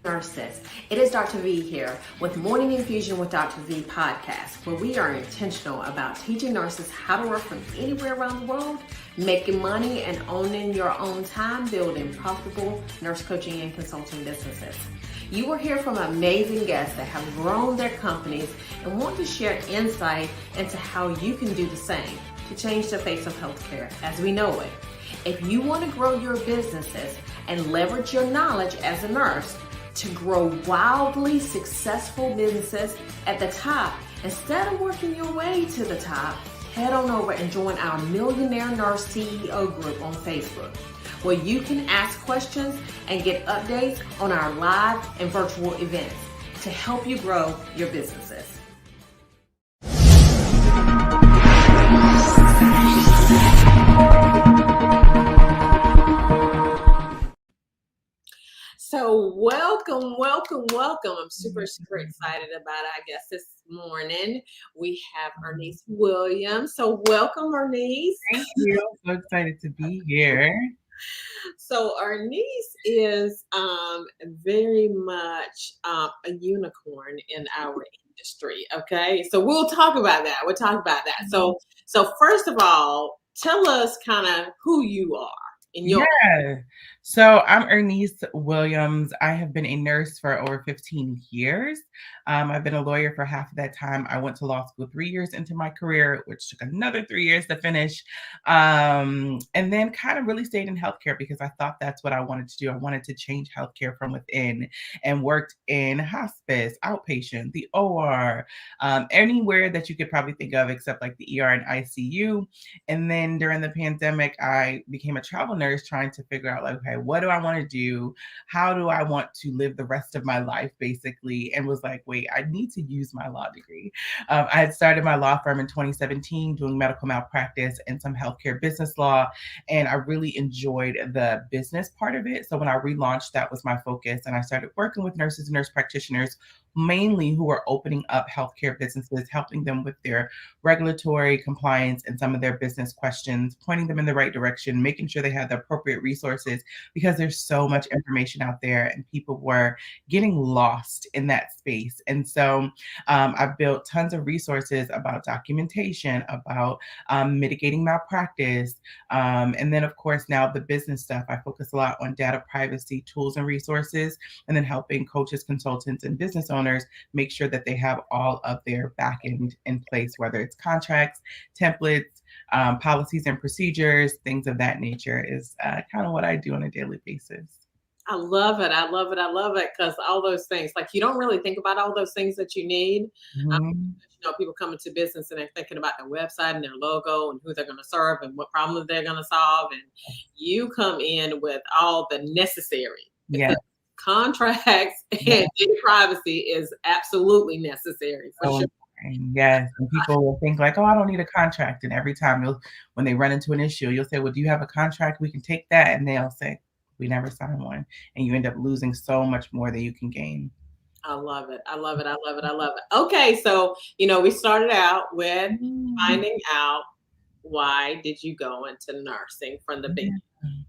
Nurses. It is Dr. V here with Morning Infusion with Dr. V podcast, where we are intentional about teaching nurses how to work from anywhere around the world, making money and owning your own time, building profitable nurse coaching and consulting businesses. You will hear from amazing guests that have grown their companies and want to share insight into how you can do the same to change the face of healthcare as we know it. If you want to grow your businesses and leverage your knowledge as a nurse, to grow wildly successful businesses at the top, instead of working your way to the top, head on over and join our Millionaire Nurse CEO group on Facebook, where you can ask questions and get updates on our live and virtual events to help you grow your businesses. So welcome. I'm super excited about it. I guess this morning we have Irnise Williams. So welcome, Irnise. Thank you. I'm so excited to be here. So Irnise is very much a unicorn in our industry. Okay, so we'll talk about that. So first of all, tell us kind of who you are in your. Yeah. So I'm Irnise Williams. I have been a nurse for over 15 years. I've been a lawyer for half of that time. I went to law school 3 years into my career, which took another 3 years to finish. And then kind of really stayed in healthcare because I thought that's what I wanted to do. I wanted to change healthcare from within and worked in hospice, outpatient, the OR, anywhere that you could probably think of except like the ER and ICU. And then during the pandemic, I became a travel nurse trying to figure out like, okay, what do I want to do? How do I want to live the rest of my life, basically? And was like, wait, I need to use my law degree. I had started my law firm in 2017 doing medical malpractice and some healthcare business law. And I really enjoyed the business part of it. So when I relaunched, that was my focus. And I started working with nurses and nurse practitioners, mainly who are opening up healthcare businesses, helping them with their regulatory compliance and some of their business questions, pointing them in the right direction, making sure they have the appropriate resources because there's so much information out there and people were getting lost in that space. And so I've built tons of resources about documentation, about mitigating malpractice. And then, of course, now the business stuff. I focus a lot on data privacy tools and resources, and then helping coaches, consultants, and business owners make sure that they have all of their back end in place, whether it's contracts, templates, policies and procedures, things of that nature is kind of what I do on a daily basis. I love it because all those things, like you don't really think about all those things that you need. People come into business and they're thinking about their website and their logo and who they're going to serve and what problems they're going to solve. And you come in with all the necessary. Yeah. Contracts and data privacy is absolutely necessary for sure. Yes. And people will think like, oh, I don't need a contract. And every time when they run into an issue, you'll say, well, do you have a contract? We can take that. And they'll say, we never signed one. And you end up losing so much more than you can gain. I love it. Okay. So, we started out with finding out why did you go into nursing from the beginning?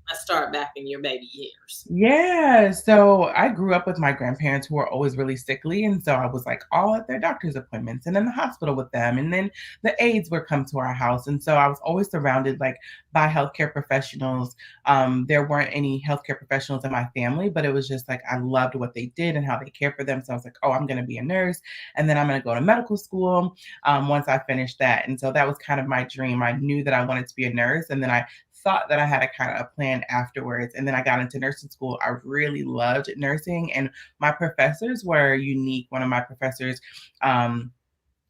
Let's start back in your baby years. Yeah. So I grew up with my grandparents who were always really sickly. And so I was like all at their doctor's appointments and in the hospital with them. And then the aides would come to our house. And so I was always surrounded like by healthcare professionals. There weren't any healthcare professionals in my family, but it was just like I loved what they did and how they cared for them. So I was like, oh, I'm going to be a nurse. And then I'm going to go to medical school once I finished that. And so that was kind of my dream. I knew that I wanted to be a nurse. And then I thought that I had a kind of a plan afterwards. And then I got into nursing school. I really loved nursing and my professors were unique. One of my professors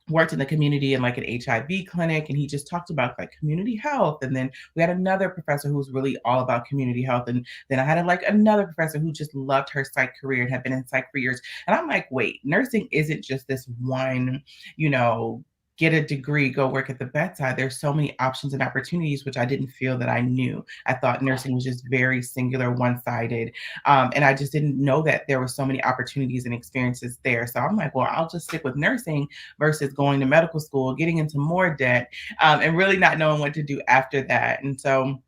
worked in the community in like an HIV clinic, and he just talked about like community health. And then we had another professor who was really all about community health. And then I had another professor who just loved her psych career and had been in psych for years. And I'm like, wait, nursing isn't just this one, get a degree, go work at the bedside. There's so many options and opportunities, which I didn't feel that I knew. I thought nursing was just very singular, one-sided. And I just didn't know that there were so many opportunities and experiences there. So I'm like, well, I'll just stick with nursing versus going to medical school, getting into more debt, and really not knowing what to do after that. And so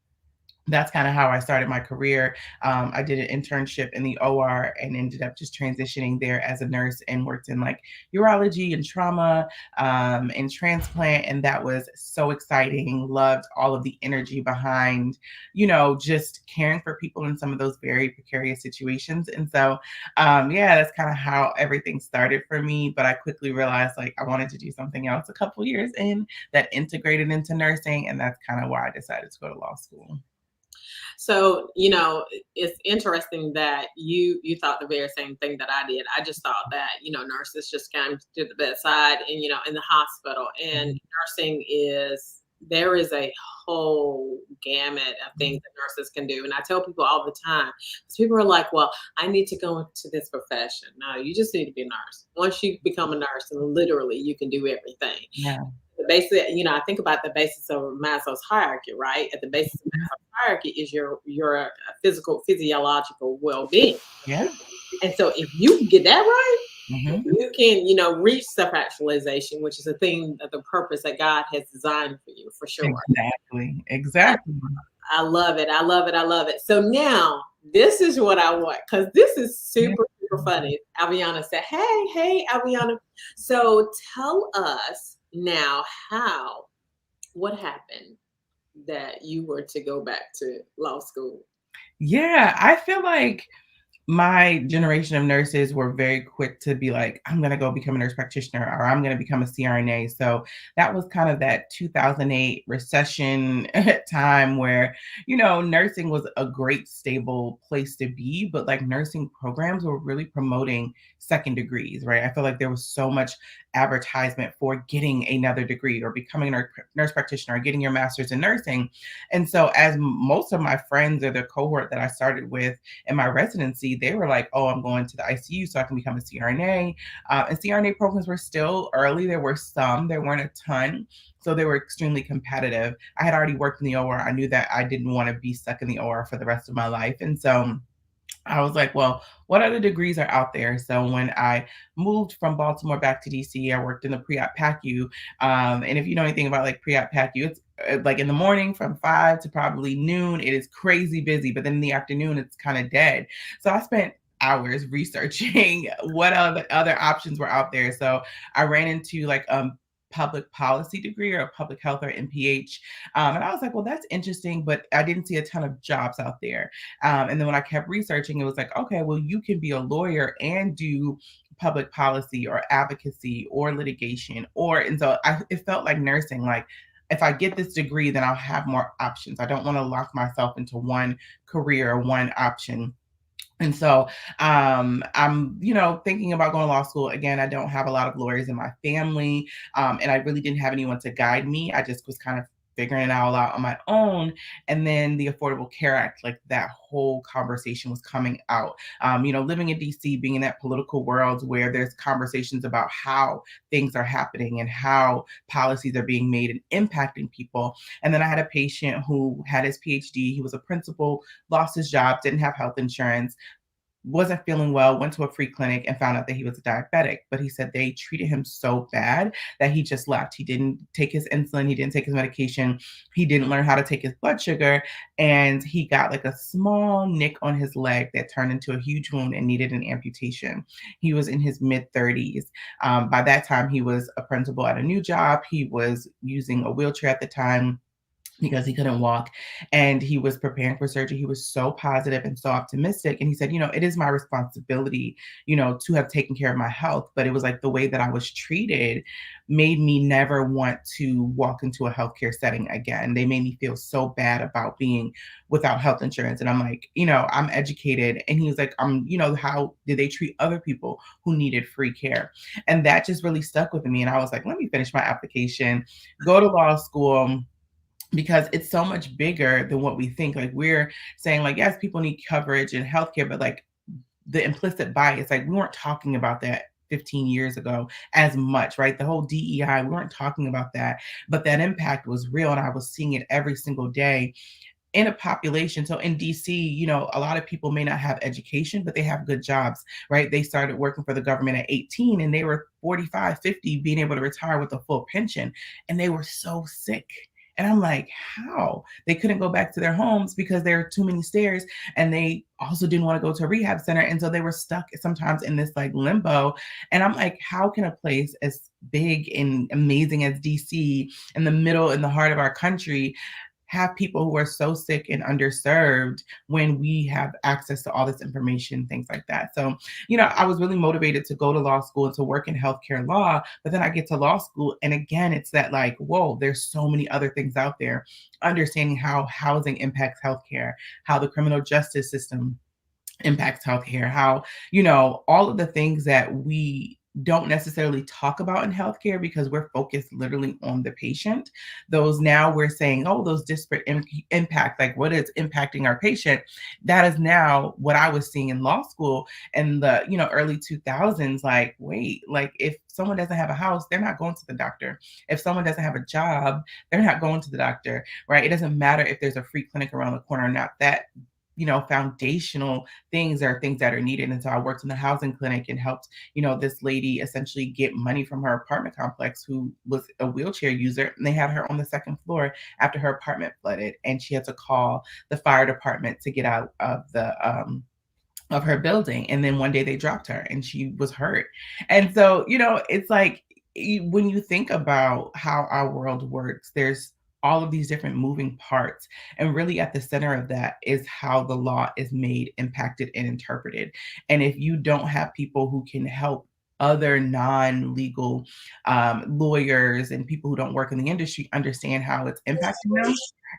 that's kind of how I started my career. I did an internship in the OR and ended up just transitioning there as a nurse and worked in like urology and trauma and transplant. And that was so exciting. Loved all of the energy behind, just caring for people in some of those very precarious situations. And so, yeah, that's kind of how everything started for me. But I quickly realized like I wanted to do something else a couple years in that integrated into nursing. And that's kind of why I decided to go to law school. So, it's interesting that you thought the very same thing that I did. I just thought that, nurses just came to the bedside and, in the hospital, and nursing there is a whole gamut of things that nurses can do. And I tell people all the time, because people are like, well, I need to go into this profession. No, you just need to be a nurse. Once you become a nurse, and literally you can do everything. Yeah. The basic, I think about the basis of Maslow's hierarchy, right? At the basis of Maslow's hierarchy is your physiological well-being. Yeah. And so if you can get that right, Mm-hmm. you can, reach self-actualization, which is a thing of the purpose that God has designed for you, for sure. Exactly. I love it. I love it. I love it. So now this is what I want, because this is super funny. Aviana said, hey, Aviana. So tell us now what happened that you were to go back to law school? Yeah, I feel like my generation of nurses were very quick to be like, I'm going to go become a nurse practitioner or I'm going to become a CRNA. So that was kind of that 2008 recession time where, nursing was a great, stable place to be, but like nursing programs were really promoting second degrees, right? I feel like there was so much advertisement for getting another degree or becoming a nurse practitioner or getting your master's in nursing. And so as most of my friends or the cohort that I started with in my residency, they were like, oh, I'm going to the ICU so I can become a CRNA. And CRNA programs were still early. There were some, there weren't a ton. So they were extremely competitive. I had already worked in the OR. I knew that I didn't want to be stuck in the OR for the rest of my life. And so I was like, well, what other degrees are out there? So when I moved from Baltimore back to DC, I worked in the pre-op PACU. And if you know anything about like pre-op PACU, it's like in the morning from 5 to probably noon, it is crazy busy. But then in the afternoon, it's kind of dead. So I spent hours researching what other options were out there. So I ran into like public policy degree or a public health or MPH. And I was like, well, that's interesting, but I didn't see a ton of jobs out there. And then when I kept researching, it was like, okay, well, you can be a lawyer and do public policy or advocacy or litigation and so it felt like nursing, like if I get this degree, then I'll have more options. I don't want to lock myself into one career or one option. And so I'm, thinking about going to law school. Again, I don't have a lot of lawyers in my family. And I really didn't have anyone to guide me. I just was kind of figuring it all out on my own. And then the Affordable Care Act, like that whole conversation was coming out. Living in DC, being in that political world where there's conversations about how things are happening and how policies are being made and impacting people. And then I had a patient who had his PhD. He was a principal, lost his job, didn't have health insurance, wasn't feeling well, went to a free clinic and found out that he was a diabetic. But he said they treated him so bad that he just left. He didn't take his insulin. He didn't take his medication. He didn't learn how to take his blood sugar. And he got like a small nick on his leg that turned into a huge wound and needed an amputation. He was in his mid 30s. By that time, he was a principal at a new job. He was using a wheelchair at the time because he couldn't walk, and he was preparing for surgery. He was so positive and so optimistic. And he said, it is my responsibility, to have taken care of my health. But it was like the way that I was treated made me never want to walk into a healthcare setting again. They made me feel so bad about being without health insurance. And I'm like, I'm educated. And he was like, how did they treat other people who needed free care? And that just really stuck with me. And I was like, let me finish my application, go to law school, because it's so much bigger than what we think. Like we're saying like, yes, people need coverage and healthcare, but like the implicit bias, like we weren't talking about that 15 years ago as much, right? The whole DEI, we weren't talking about that, but that impact was real. And I was seeing it every single day in a population. So in DC, a lot of people may not have education, but they have good jobs, right? They started working for the government at 18 and they were 45, 50, being able to retire with a full pension. And they were so sick. And I'm like, how? They couldn't go back to their homes because there are too many stairs, and they also didn't want to go to a rehab center. And so they were stuck sometimes in this like limbo. And I'm like, how can a place as big and amazing as DC, in the middle, in the heart of our country, have people who are so sick and underserved when we have access to all this information, things like that. So, I was really motivated to go to law school and to work in healthcare law, but then I get to law school. And again, it's that like, whoa, there's so many other things out there. Understanding how housing impacts healthcare, how the criminal justice system impacts healthcare, how, all of the things that we don't necessarily talk about in healthcare because we're focused literally on the patient. Those now we're saying, oh, those disparate impact, like what is impacting our patient. That is now what I was seeing in law school in the, early 2000s. Like, wait, like if someone doesn't have a house, they're not going to the doctor. If someone doesn't have a job, they're not going to the doctor, right? It doesn't matter if there's a free clinic around the corner or not. That foundational things are things that are needed. And so I worked in the housing clinic and helped, this lady essentially get money from her apartment complex who was a wheelchair user. And they had her on the second floor after her apartment flooded. And she had to call the fire department to get out of of her building. And then one day they dropped her and she was hurt. And so, it's like when you think about how our world works, there's all of these different moving parts. And really at the center of that is how the law is made, impacted, and interpreted. And if you don't have people who can help other non-legal lawyers and people who don't work in the industry understand how it's impacting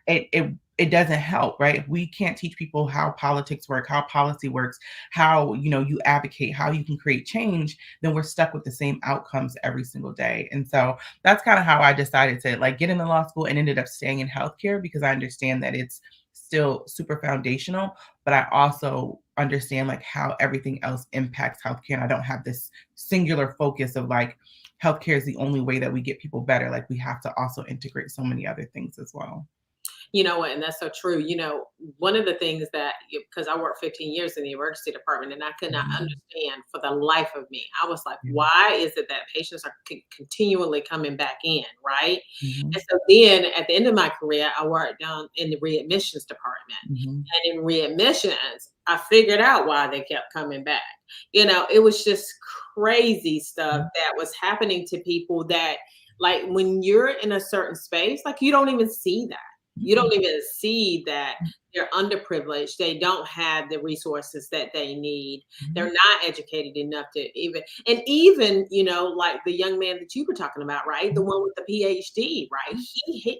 them, it doesn't help, right? We can't teach people how politics work, how policy works, how you advocate, how you can create change, then we're stuck with the same outcomes every single day. And so that's kind of how I decided to like get into law school and ended up staying in healthcare, because I understand that it's still super foundational, but I also understand like how everything else impacts healthcare. And I don't have this singular focus of like healthcare is the only way that we get people better. Like we have to also integrate so many other things as well. You know what? And that's so true. One of the things that, because I worked 15 years in the emergency department and I could not understand for the life of me. I was like, Mhm. why is it that patients are continually coming back in? Right. Mhm. And so then at the end of my career, I worked down in the readmissions department. Mhm. And in readmissions, I figured out why they kept coming back. It was just crazy stuff Mhm. that was happening to people that, like, when you're in a certain space, like, you don't even see that. You Mhm. don't even see that they're underprivileged. They don't have the resources that they need. They're Mhm. not educated enough to even, like the young man that you were talking about, right? The Mhm. one with the PhD, right?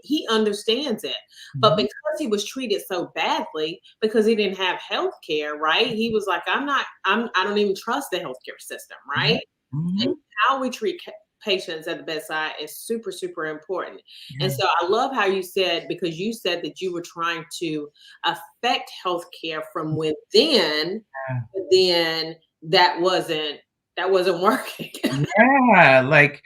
He understands it. But Mhm. because he was treated so badly, because he didn't have health care, right? He was like, I don't even trust the healthcare system, Mhm. right? And Mhm. how we treat patients at the bedside is super, super important. And Yeah. so I love how you said, because you said that you were trying to affect healthcare from within, but then that wasn't working. Yeah, like,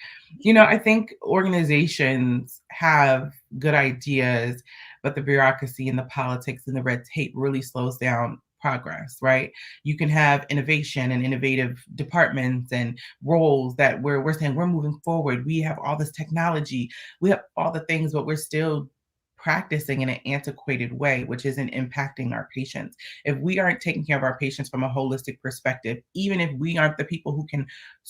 I think organizations have good ideas, but the bureaucracy and the politics and the red tape really slows down progress, right? You can have innovation and innovative departments and roles that we're saying we're moving forward. We have all this technology, we have all the things, but we're still practicing in an antiquated way, which isn't impacting our patients. If we aren't taking care of our patients from a holistic perspective, even if we aren't the people who can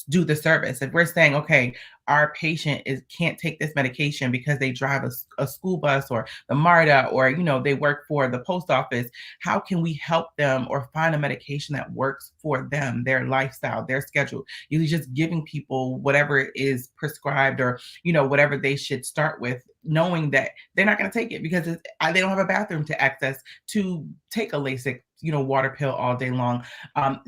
do the service, if we're saying, okay, our patient can't take this medication because they drive a school bus or the MARTA, or they work for the post office, how can we help them or find a medication that works for them, their lifestyle, their schedule? You're just giving people whatever is prescribed, or whatever they should start with, knowing that they're not going to take it because they don't have a bathroom to access to take a LASIK, water pill all day long.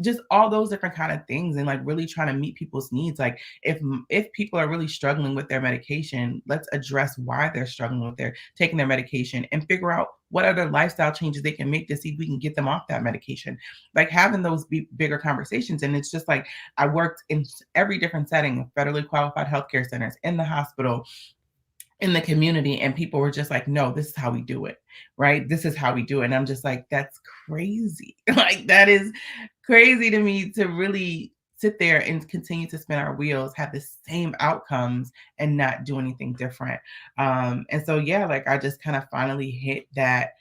Just all those different kind of things, and like really trying to meet people's needs. Like if people are really struggling with their medication, let's address why they're struggling with their taking their medication and figure out what other lifestyle changes they can make to see if we can get them off that medication. Like having those bigger conversations. And it's just like I worked in every different setting, federally qualified healthcare centers, in the hospital, in the community, and people were just like, no, this is how we do it, right? This is how we do it. And I'm just like, that's crazy. Like that is crazy to me, to really sit there and continue to spin our wheels, have the same outcomes and not do anything different. And so, yeah, like I just kind of finally hit that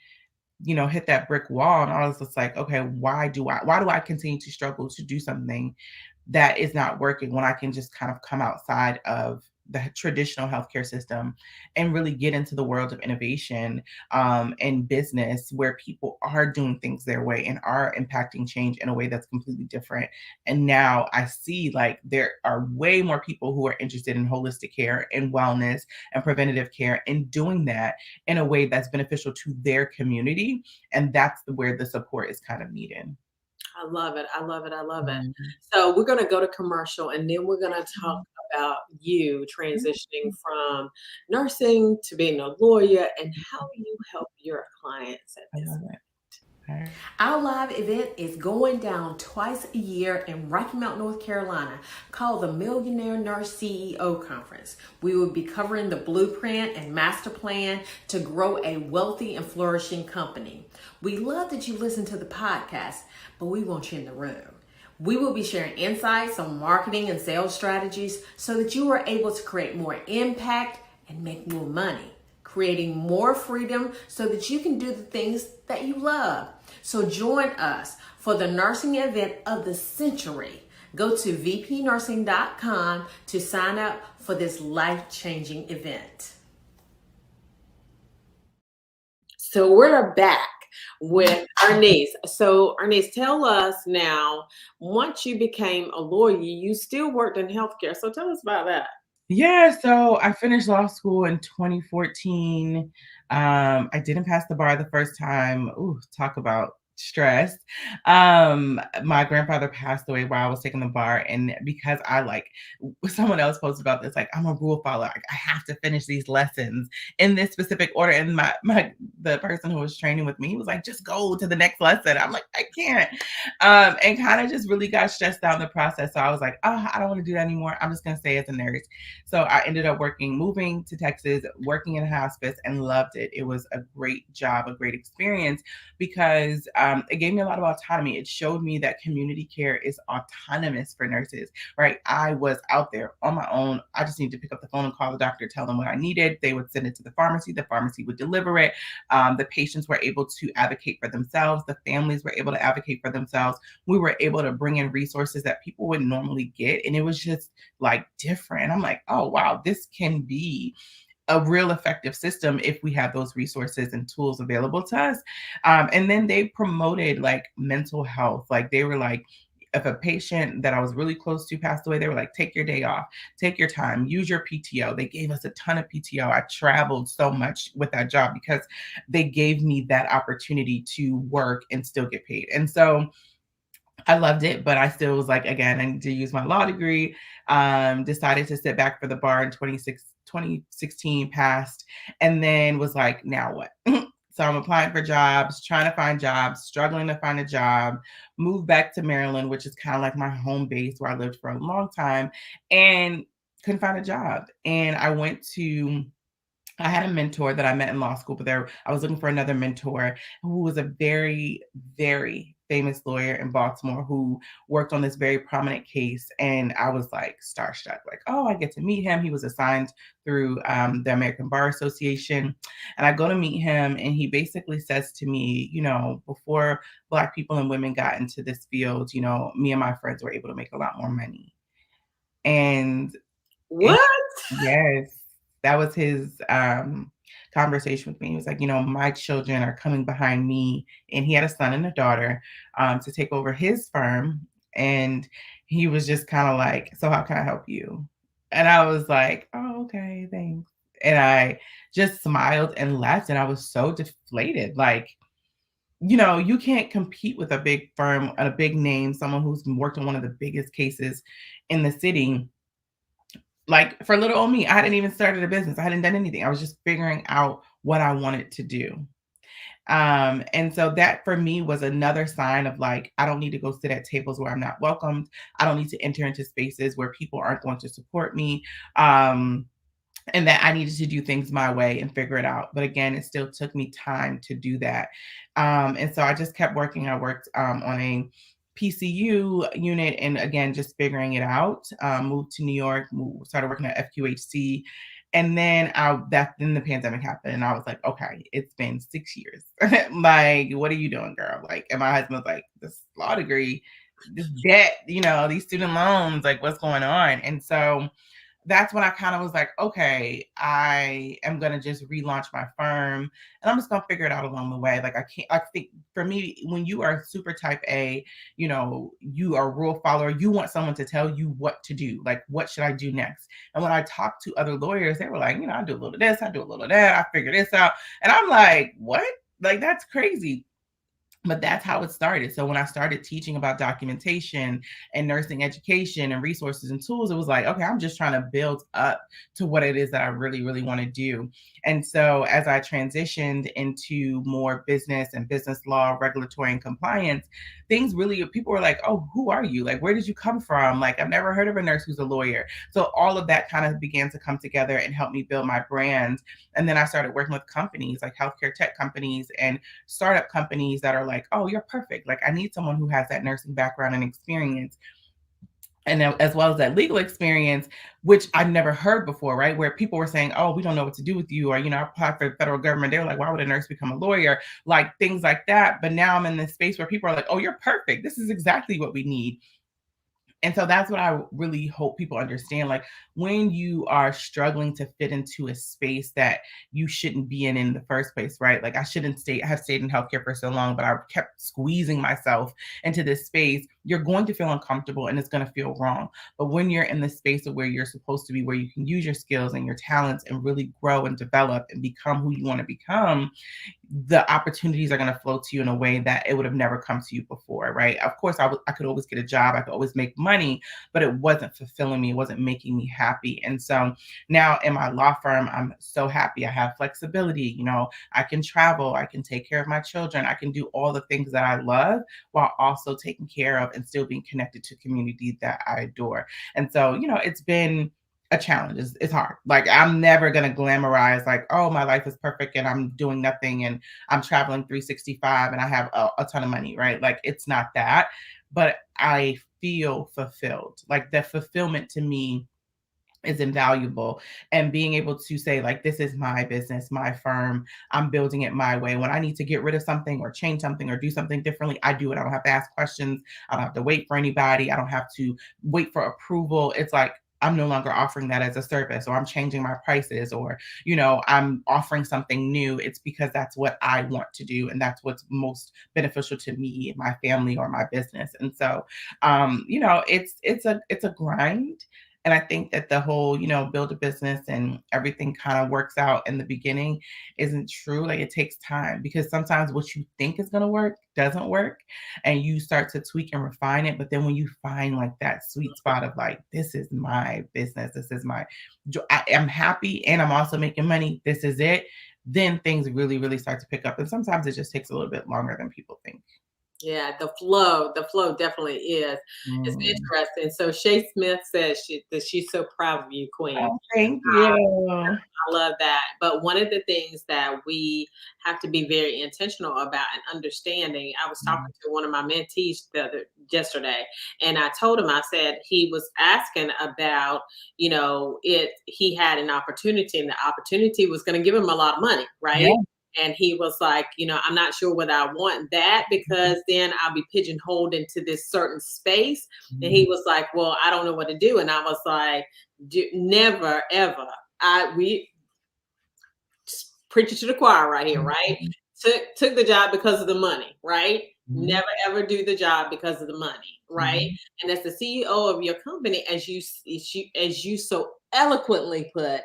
brick wall. And I was just like, okay, why do I continue to struggle to do something that is not working when I can just kind of come outside of the traditional healthcare system and really get into the world of innovation and business where people are doing things their way and are impacting change in a way that's completely different. And now I see like there are way more people who are interested in holistic care and wellness and preventative care and doing that in a way that's beneficial to their community. And that's where the support is kind of needed. I love it. I love it. I love it. Mhm. So we're going to go to commercial and then we're going to talk Mhm. about you transitioning Mhm. from nursing to being a lawyer and how you help your clients at I this. love it. All right. Our live event is going down twice a year in Rocky Mount, North Carolina, called the Millionaire Nurse CEO Conference. We will be covering the blueprint and master plan to grow a wealthy and flourishing company. We love that you listen to the podcast, but we want you in the room. We will be sharing insights on marketing and sales strategies so that you are able to create more impact and make more money, creating more freedom so that you can do the things that you love. So join us for the nursing event of the century. Go to vpnursing.com to sign up for this life-changing event. So we're back with Irnise. So Irnise, tell us now, once you became a lawyer, you still worked in healthcare. So tell us about that. Yeah, so I finished law school in 2014. I didn't pass the bar the first time. Ooh, talk about stress. My grandfather passed away while I was taking the bar, and because someone else posted about this, like I'm a rule follower. Like, I have to finish these lessons in this specific order. And the person who was training with me, he was like, just go to the next lesson. I'm like, I can't. And kind of just really got stressed out in the process. So I was like, oh, I don't want to do that anymore. I'm just gonna stay as a nurse. So I ended up moving to Texas, working in hospice, and loved it. It was a great job, a great experience, because it gave me a lot of autonomy. It showed me that community care is autonomous for nurses, right? I was out there on my own. I just needed to pick up the phone and call the doctor, tell them what I needed. They would send it to the pharmacy. The pharmacy would deliver it. The patients were able to advocate for themselves. The families were able to advocate for themselves. We were able to bring in resources that people wouldn't normally get. And it was just like different. I'm like, oh, wow, this can be a real effective system if we have those resources and tools available to us. And then they promoted like mental health. Like they were like, if a patient that I was really close to passed away, they were like, take your day off, take your time, use your PTO. They gave us a ton of PTO. I traveled so much with that job because they gave me that opportunity to work and still get paid. And so I loved it, but I still was like, again, I need to use my law degree. Decided to sit back for the bar in 2016 passed, and then was like, now what? So I'm applying for jobs, trying to find jobs, struggling to find a job, moved back to Maryland, which is kind of like my home base where I lived for a long time, and couldn't find a job. And I had a mentor that I met in law school, but I was looking for another mentor who was a very, very famous lawyer in Baltimore who worked on this very prominent case. And I was like starstruck, like, oh, I get to meet him. He was assigned through the American Bar Association. And I go to meet him, and he basically says to me, before Black people and women got into this field, me and my friends were able to make a lot more money. And What? yes, that was his conversation with me. He was like, my children are coming behind me, and he had a son and a daughter to take over his firm. And he was just kind of like, so how can I help you? And I was like, oh, okay, thanks. And I just smiled and left, and I was so deflated. Like, you can't compete with a big firm, a big name, someone who's worked on one of the biggest cases in the city. Like for little old me, I hadn't even started a business. I hadn't done anything. I was just figuring out what I wanted to do. And so that for me was another sign of like, I don't need to go sit at tables where I'm not welcomed. I don't need to enter into spaces where people aren't going to support me. And that I needed to do things my way and figure it out. But again, it still took me time to do that. And so I just kept working. I worked on a PCU unit, and again, just figuring it out. Moved to New York, started working at FQHC, and then then the pandemic happened, and I was like, okay, it's been 6 years. Like, what are you doing, girl? Like, and my husband was like, this law degree, this debt, these student loans, like, what's going on? And so that's when I kind of was like, okay, I am going to just relaunch my firm and I'm just going to figure it out along the way. Like, I think for me, when you are super type A, you are a rule follower, you want someone to tell you what to do. Like, what should I do next? And when I talked to other lawyers, they were like, I do a little of this, I do a little of that, I figure this out. And I'm like, what? Like, that's crazy. But that's how it started. So when I started teaching about documentation and nursing education and resources and tools, it was like, okay, I'm just trying to build up to what it is that I really, really want to do. And so as I transitioned into more business and business law, regulatory and compliance, people were like, oh, who are you? Like, where did you come from? Like, I've never heard of a nurse who's a lawyer. So all of that kind of began to come together and help me build my brand. And then I started working with companies like healthcare tech companies and startup companies that are like, oh, you're perfect. Like, I need someone who has that nursing background and experience. And as well as that legal experience, which I've never heard before, right? Where people were saying, oh, we don't know what to do with you. Or, I applied for the federal government. They were like, why would a nurse become a lawyer? Like, things like that. But now I'm in this space where people are like, oh, you're perfect. This is exactly what we need. And so that's what I really hope people understand. Like, when you are struggling to fit into a space that you shouldn't be in the first place, right? Like, I shouldn't have stayed in healthcare for so long, but I kept squeezing myself into this space. You're going to feel uncomfortable and it's going to feel wrong. But when you're in the space of where you're supposed to be, where you can use your skills and your talents and really grow and develop and become who you want to become, the opportunities are going to flow to you in a way that it would have never come to you before, right? Of course, I could always get a job. I could always make money, but it wasn't fulfilling me. It wasn't making me happy. And so now in my law firm, I'm so happy. I have flexibility. I can travel. I can take care of my children. I can do all the things that I love while also taking care of and still being connected to community that I adore. And so, it's been a challenge. It's hard. Like, I'm never going to glamorize like, oh, my life is perfect and I'm doing nothing and I'm traveling 365 and I have a ton of money, right? Like, it's not that, but I feel fulfilled. Like, the fulfillment to me is invaluable. And being able to say, like, this is my business, my firm, I'm building it my way. When I need to get rid of something or change something or do something differently, I do it. I don't have to ask questions. I don't have to wait for anybody. I don't have to wait for approval. It's like, I'm no longer offering that as a service, or I'm changing my prices, or, I'm offering something new. It's because that's what I want to do. And that's what's most beneficial to me, my family, or my business. And so, it's a grind. And I think that the whole, build a business and everything kind of works out in the beginning isn't true. Like, it takes time, because sometimes what you think is going to work doesn't work, and you start to tweak and refine it. But then when you find like that sweet spot of like, this is my business, this is I am happy and I'm also making money, this is it, then things really, really start to pick up. And sometimes it just takes a little bit longer than people think. Yeah, the flow definitely is. It's interesting. So Shay Smith says that she's so proud of you, Queen. Oh, thank you. I love that. But one of the things that we have to be very intentional about and understanding, I was talking to one of my mentees yesterday, and I told him, I said, he was asking about, he had an opportunity and the opportunity was going to give him a lot of money, right? Yeah. And he was like, I'm not sure whether I want that, because then I'll be pigeonholed into this certain space. Mm-hmm. And he was like, well, I don't know what to do. And I was like, never, ever. We preach it to the choir right here, right? Took the job because of the money, right? Mm-hmm. Never, ever do the job because of the money, right? Mm-hmm. And as the CEO of your company, as you so eloquently put,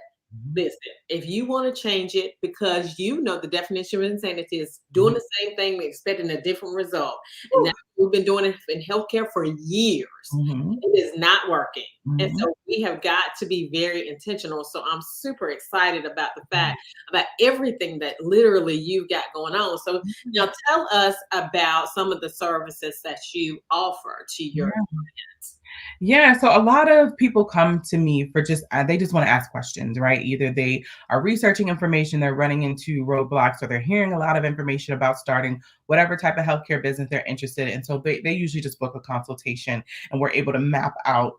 listen, if you want to change it, because the definition of insanity is doing the same thing expecting a different result. And we've been doing it in healthcare for years. It is not working. And so we have got to be very intentional. So I'm super excited about the fact about everything that literally you've got going on. So now tell us about some of the services that you offer to your clients. Yeah, so a lot of people come to me for just they just want to ask questions, right? Either they are researching information, they're running into roadblocks, or they're hearing a lot of information about starting whatever type of healthcare business they're interested in. So they usually just book a consultation, and we're able to map out,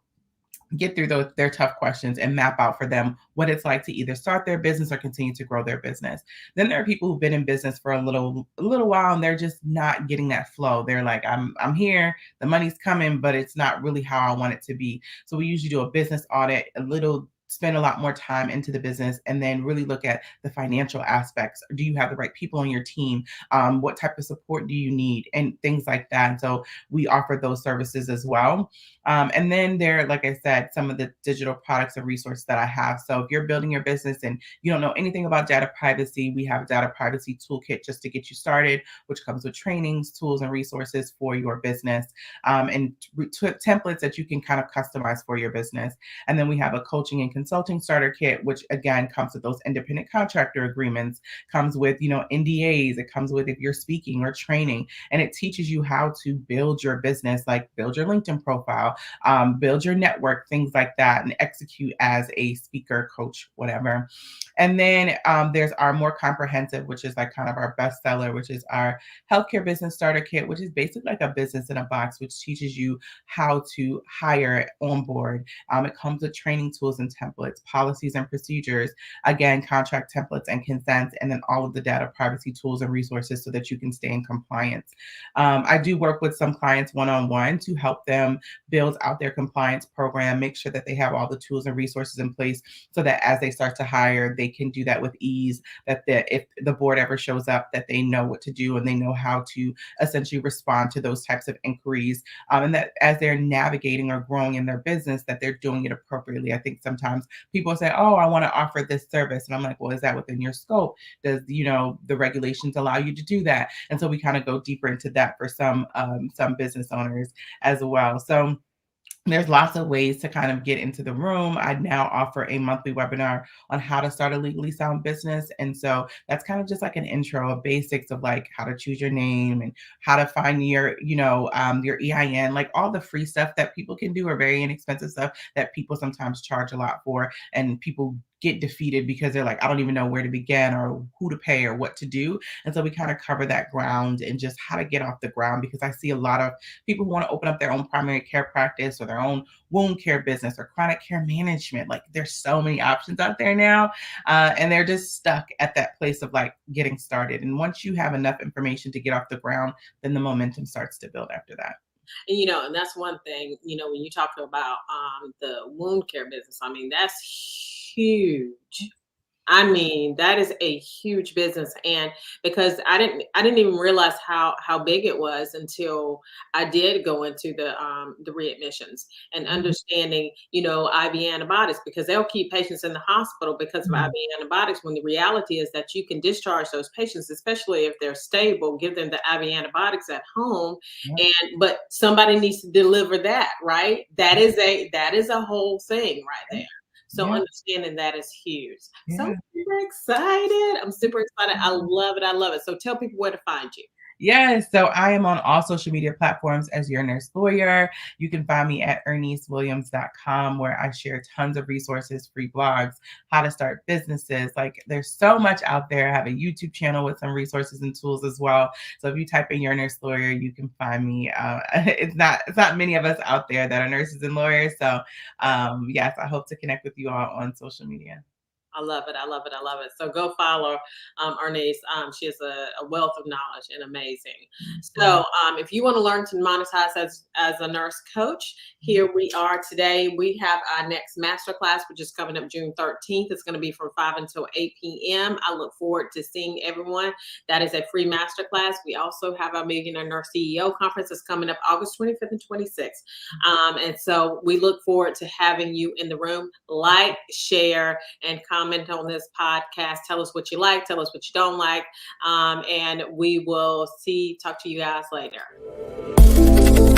get through their tough questions and map out for them what it's like to either start their business or continue to grow their business. Then there are people who've been in business for a little while, and they're just not getting that flow. They're like, I'm here, the money's coming, but it's not really how I want it to be. So we usually do a business audit, spend a lot more time into the business, and then really look at the financial aspects. Do you have the right people on your team? What type of support do you need? And things like that. And so we offer those services as well. And then there, like I said, some of the digital products and resources that I have. So if you're building your business and you don't know anything about data privacy, we have a data privacy toolkit just to get you started, which comes with trainings, tools, and resources for your business, and templates that you can kind of customize for your business. And then we have a coaching and consulting starter kit, which again comes with those independent contractor agreements, comes with, NDAs, it comes with if you're speaking or training, and it teaches you how to build your business, like build your LinkedIn profile, build your network, things like that, and execute as a speaker, coach, whatever. And then there's our more comprehensive, which is like kind of our bestseller, which is our healthcare business starter kit, which is basically like a business in a box, which teaches you how to hire, onboard. It comes with training tools and templates, policies and procedures, again, contract templates and consents, and then all of the data privacy tools and resources so that you can stay in compliance. I do work with some clients one-on-one to help them build out their compliance program, make sure that they have all the tools and resources in place so that as they start to hire, they can do that with ease, that if the board ever shows up, that they know what to do and they know how to essentially respond to those types of inquiries. And that as they're navigating or growing in their business, that they're doing it appropriately. I think sometimes people say, oh, I want to offer this service. And I'm like, well, is that within your scope? Does, the regulations allow you to do that? And so we kind of go deeper into that for some business owners as well. So there's lots of ways to kind of get into the room. I now offer a monthly webinar on how to start a legally sound business. And so that's kind of just like an intro of basics of like how to choose your name and how to find your EIN, like all the free stuff that people can do, or very inexpensive stuff that people sometimes charge a lot for. And people get defeated because they're like, I don't even know where to begin or who to pay or what to do. And so we kind of cover that ground and just how to get off the ground, because I see a lot of people who want to open up their own primary care practice or their own wound care business or chronic care management. Like there's so many options out there now, and they're just stuck at that place of like getting started. And once you have enough information to get off the ground, then the momentum starts to build after that. And that's one thing, when you talk about the wound care business, I mean, that's huge. I mean, that is a huge business. And because I didn't even realize how big it was until I did go into the readmissions and Mhm. understanding, IV antibiotics, because they'll keep patients in the hospital because of Mhm. IV antibiotics, when the reality is that you can discharge those patients, especially if they're stable, give them the IV antibiotics at home. Yep. But somebody needs to deliver that, right? That is a whole thing right there. So Yeah. understanding that is huge. So I'm Yeah. super excited. I'm super excited. I love it. I love it. So tell people where to find you. Yes, so I am on all social media platforms as your nurse lawyer. You can find me at IrniseWilliams.com, where I share tons of resources, free blogs, how to start businesses. Like there's so much out there. I have a YouTube channel with some resources and tools as well. So if you type in your nurse lawyer, you can find me. It's not many of us out there that are nurses and lawyers. So yes, I hope to connect with you all on social media. I love it. I love it. I love it. So go follow Irnise. She has a wealth of knowledge and amazing. Yeah. So if you want to learn to monetize as a nurse coach, here we are today. We have our next masterclass, which is coming up June 13th. It's going to be from 5 until 8 p.m. I look forward to seeing everyone. That is a free masterclass. We also have our Millionaire Nurse CEO conference that's coming up August 25th and 26th. And so we look forward to having you in the room. Like, share, and comment on this podcast. Tell us what you like, tell us what you don't like, and we will talk to you guys later.